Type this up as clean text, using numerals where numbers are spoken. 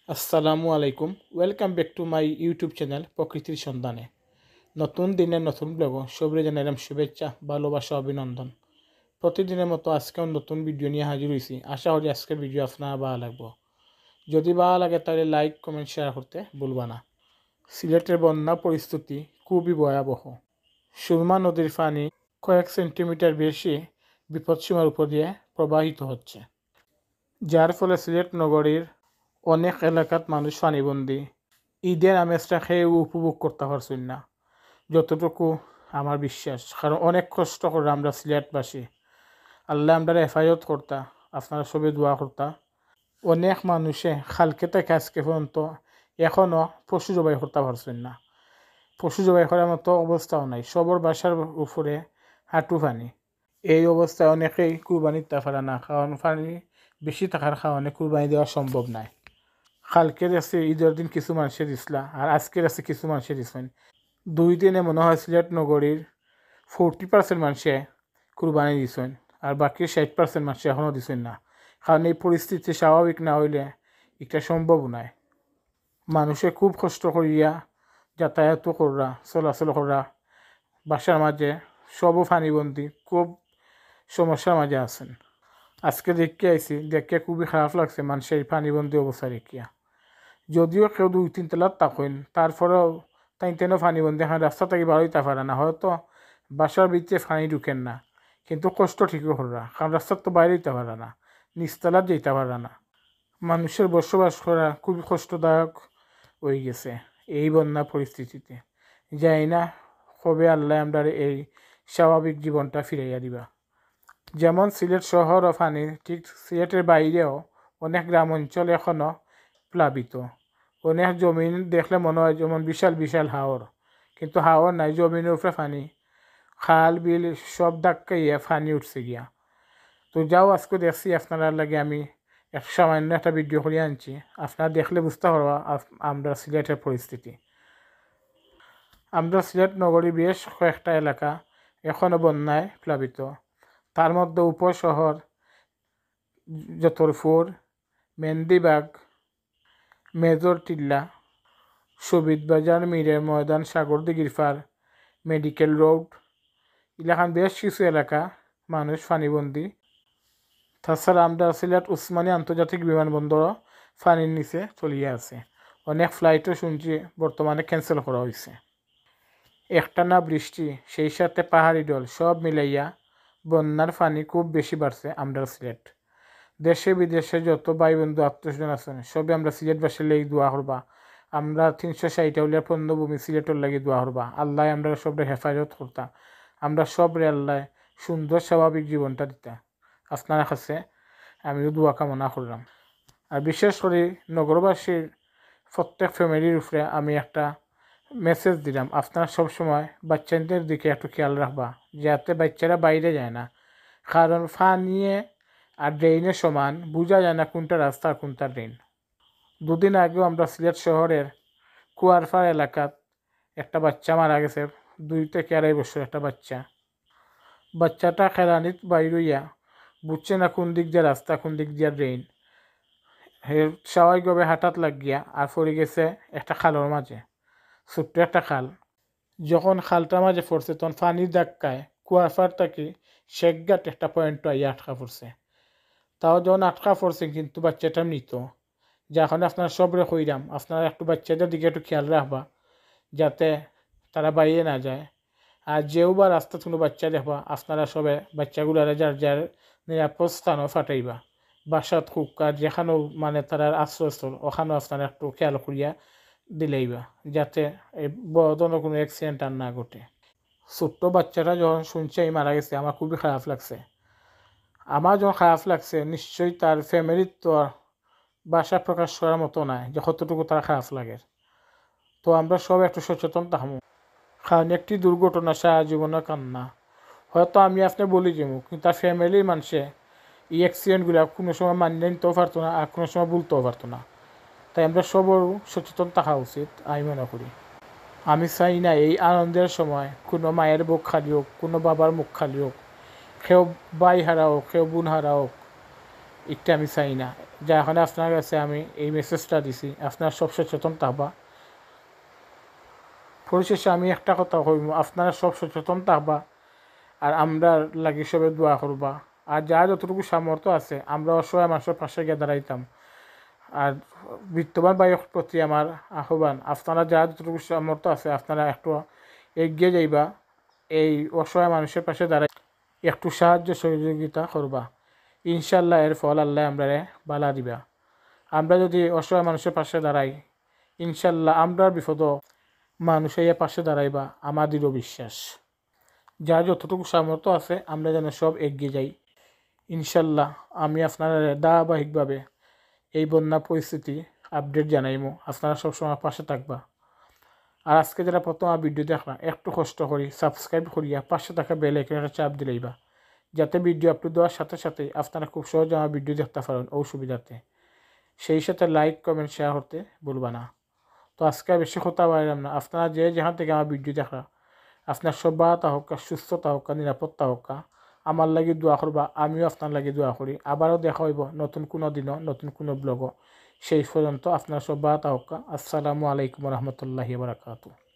আসসালামু আলাইকুম, welcome back to my YouTube channel প্রকৃতির সন্ধানে। নতুন দিনের নতুন ব্লগ সবরে জানাইলাম শুভেচ্ছা, ভালোবাসা, অভিনন্দন। প্রতিদিনের মতো আজকেও নতুন ভিডিও নিয়ে হাজির হয়েছি। আশা করি আজকের ভিডিও আপনার ভালো লাগবে। যদি ভালো লাগে তাহলে লাইক কমেন্ট শেয়ার করতে ভুলবা না। সিলেটের বন্যা পরিস্থিতি খুবই ভয়াবহ। সুরমা নদীর পানি কয়েক সেন্টিমিটার বেশি বিপদসীমার উপর দিয়ে প্রবাহিত হচ্ছে, যার ফলে সিলেট নগরীর অনেক এলাকাত মানুষ পানিবন্দী। ঈদের আমেজটা খেয়ে উপভোগ করতে পারছেন না, যতটুকু আমার বিশ্বাস। কারণ অনেক কষ্ট করে আমরা সিলেটবাসী, আল্লাহ আমরা হেফাজত করতা, আপনারা সবে দোয়া করতা। অনেক মানুষে খালকে থেকে আজকে পর্যন্ত এখনও পশু জবাই করতে পারছেন না। পশু জবাই করার মতো অবস্থাও নাই, সবর বাসার উপরে হাঁটু পানি। এই অবস্থায় অনেকেই কুরবানি দিতে পারে না, কারণ পানি বেশি থাকার কারণে কুরবানি দেওয়া সম্ভব নয়। কালকের আছে ঈদের দিন কিছু মানুষের দিসলা, আর আজকের আছে কিছু মানুষের দিচ্ছেন। 2 দিনে মনে হয় সিলেট নগরীর 40% মানুষে কুরবানি দিচ্ছেন, আর বাকি 60% মানুষ এখনও দিচ্ছেন না। কারণ এই পরিস্থিতি স্বাভাবিক না হইলে এটা সম্ভব নয়। মানুষে খুব কষ্ট করিয়া যাতায়াত করা, চলাচল করা, বাসার মাঝে সবও পানিবন্দী, খুব সমস্যার মাঝে আছেন। আজকে দেখতে আইছি, দেখে খুবই খারাপ লাগছে মানুষের পানিবন্দী অবস্থা দেখিয়া। যদিও কেউ 2-3 তলার থাকেন, তারপরেও তাই তেন পানিবন্দী এখন রাস্তা থেকে বার হইতে পারে না। হয়তো বাসার ভিতরে পানি ঢুকেন না, কিন্তু কষ্ট ঠিকই করা, কারণ রাস্তার তো বাইরে যেতে পারে না, নিচতলার যেতে পারে না। মানুষের বসবাস করা খুবই কষ্টদায়ক হয়ে গেছে এই বন্যা পরিস্থিতিতে। যাই না কবে আল্লাহ আমরা এই স্বাভাবিক জীবনটা ফিরাইয়া দিবা। যেমন সিলেট শহর ও পানি, ঠিক সিলেটের বাইরেও অনেক গ্রাম অঞ্চল এখনও প্লাবিত। অনেক জমিন দেখলে মনে হয় যেমন বিশাল বিশাল হাওর, কিন্তু হাওর নাই, জমিনের উপরে পানি। খাল বিল সব ধাক্কাইয়া পানি উঠছে গিয়া। তো যাও আজকে দেখছি আপনার লাগে আমি এক সামান্য একটা ভিডিও করে আনছি, আপনারা দেখলে বুঝতে পারবা আমরা সিলেটের পরিস্থিতি। আমরা সিলেট নগরী বেশ কয়েকটা এলাকা এখনও বন্যায় প্লাবিত। তার মধ্যে উপশহর যতরপুর, মেন্দিবাগ, মেজর টিল্লা, শহীদ বাজার, মিরের ময়দান, সাগরদিঘির পার, মেডিকেল রোড, এলাকান বেশ কিছু এলাকা মানুষ পানিবন্দী। তাছাড়া আমরা সিলেট উসমানী আন্তর্জাতিক বিমানবন্দরও পানির নিচে চলিয়ে আছে। অনেক ফ্লাইটও শুনছি বর্তমানে ক্যান্সেল করা হয়েছে। একটানা বৃষ্টি, সেই সাথে পাহাড়ি ঢল সব মিলাইয়া বন্যার পানি খুব বেশি বাড়ছে আমরা সিলেট। দেশে বিদেশে যত ভাই বন্ধু আত্মীয়স্বজন আছেন সবে আমরা সিলেটবাসীর লাগি দোয়া করবা। আমরা 360 উলিয়ার পণ্যভূমি সিলেটের লাগি দোয়া করবা। আল্লাহ আমরা সবরে হেফাজত করতা, আমরা সবরে আল্লাহ সুন্দর স্বাভাবিক জীবনটা দিতা। আপনার কাছে আমিও দোয়া কামনা করলাম। আর বিশেষ করে নগরবাসীর প্রত্যেক ফ্যামিলির উপরে আমি একটা মেসেজ দিলাম, আপনারা সবসময় বাচ্চাদের দিকে একটু খেয়াল রাখবা, যাতে বাচ্চারা বাইরে যায় না। কারণ পানিয়ে আর ড্রেনের সমান, বোঝা যায় না কোনটা রাস্তা আর কোনটা ড্রেন। 2 দিন আগেও আমরা সিলেট শহরের কুয়ারপাড় এলাকাত একটা বাচ্চা মারা গেছে, 2 থেকে 2.5 বছর একটা বাচ্চা। বাচ্চাটা খেলানিত বাইরইয়া বুঝছে না কোন দিক দিয়ে রাস্তা কোন দিক দিয়ে ড্রেন। স্বাভাবিকভাবে হাঁটাত লাগিয়া আর পড়ে গেছে একটা খালের মাঝে, ছোট্ট একটা খাল। যখন খালটার মাঝে পড়ছে তখন পানির ধাক্কায় কুয়ারপাড় থেকে শেখঘাট একটা পয়েন্ট আইয়া আটকা পড়ছে। তাও যখন আটকা পড়ছে কিন্তু বাচ্চাটা মৃত। যখন আপনারা সবরে কইরাম আপনারা একটু বাচ্চাদের দিকে একটু খেয়াল রাখবা, যাতে তারা বাইরে না যায়। আর যেও বা রাস্তা কোনো বাচ্চা দেখবা আপনারা সবে বাচ্চাগুলারে যার যার নিরাপদ স্থানও ফাটাইবা। বাসাত হোক আর যেখানেও মানে তারা আশ্রয়স্থল, ওখানেও আপনারা একটু খেয়াল করিয়া দিলেইবা, যাতে এই বড় কোনো অ্যাক্সিডেন্ট আর না ঘটে। ছোট্ট বাচ্চাটা যখন শুনছে এই মারা গেছে আমার খুবই খারাপ লাগছে। আমার যখন খারাপ লাগছে নিশ্চয়ই তার ফ্যামিলির তো ভাষা প্রকাশ করার মতো নয় যে কতটুকু তার খারাপ লাগে। তো আমরা সব একটু সচেতন থাকবো, কারণ একটি দুর্ঘটনা সারা জীবনের কান্না। হয়তো আমি আপনি বলি যাবো, কিন্তু তার ফ্যামিলির মানুষে এই অ্যাক্সিডেন্টগুলো কোনো সময় মানিয়ে নিতেও পারতো না, আর কোনো সময় বলতেও পারতো না। তাই আমরা সবরও সচেতন থাকা উচিত আমি মনে করি। আমি চাই না এই আনন্দের সময় কোনো মায়ের বুক খালি হোক, কোনো বাবার মুখ খালি হোক, কেউ ভাই হারা হোক, কেউ বোন হারা হোক, এটা আমি চাই না। যা এখানে আপনার কাছে আমি এই মেসেজটা দিছি, আপনারা সব সচেতন থাকবা। পরিশেষে আমি একটা কথা কইব, আপনারা সব সচেতন থাকবা আর আমরা লাগি সবে দোয়া করবা। আর যা যতটুকু সামর্থ্য আছে আমরা অসহায় মানুষের পাশে গিয়ে দাঁড়াইতাম। আর বিত্তবান ভাইয়ের প্রতি আমার আহ্বান, আপনারা যা যতটুকু সামর্থ্য আছে আপনারা একটু এগিয়ে যাইবা, এই অসহায় মানুষের পাশে দাঁড়াই একটু সাহায্য সহযোগিতা করবা। ইনশাল্লাহ এর ফল আল্লাহ আমরা বালা দিবা। আমরা যদি অসহায় মানুষের পাশে দাঁড়াই, ইনশাল্লাহ আমরা বিপদ মানুষের পাশে দাঁড়াইবা, আমাদেরও বিশ্বাস। যা যতটুকু সামর্থ্য আছে আমরা যেন সব এগিয়ে যাই। ইনশাল্লাহ আমি আপনারা ধারাবাহিকভাবে এই বন্যা পরিস্থিতি আপডেট জানাইমু, আপনারা সবসময় পাশে থাকবা। আর আজকে যারা প্রথম আমার ভিডিও দেখলা একটু কষ্ট করি সাবস্ক্রাইব করিয়া পাশে থাকা বেল আইকনটা চাপ দিলেইবা, যাতে ভিডিও আপলোড দেওয়ার সাথে সাথে আপনারা খুব সহজে আমার ভিডিও দেখতে পারেন অসুবিধাতে। সেই সাথে লাইক কমেন্ট শেয়ার করতে ভুলবা না। তো আজকে বেশি কথা পারলাম না, আপনারা যে যেখান থেকে আমার ভিডিও দেখা আপনার সভ্যতা হোক, সুস্থতা হোক, নিরাপত্তা হোক, আমার লাগি দোয়া করবা, আমিও আপনার লাগি দোয়া করি। আবারও দেখা হইব নতুন কোনো দিনও নতুন কোনো ব্লগও। সেই পর্যন্ত আপনার সভ্যতা হোক। আসসালামু আলাইকুম রহমতুল্লাহি বারাকাতুহু।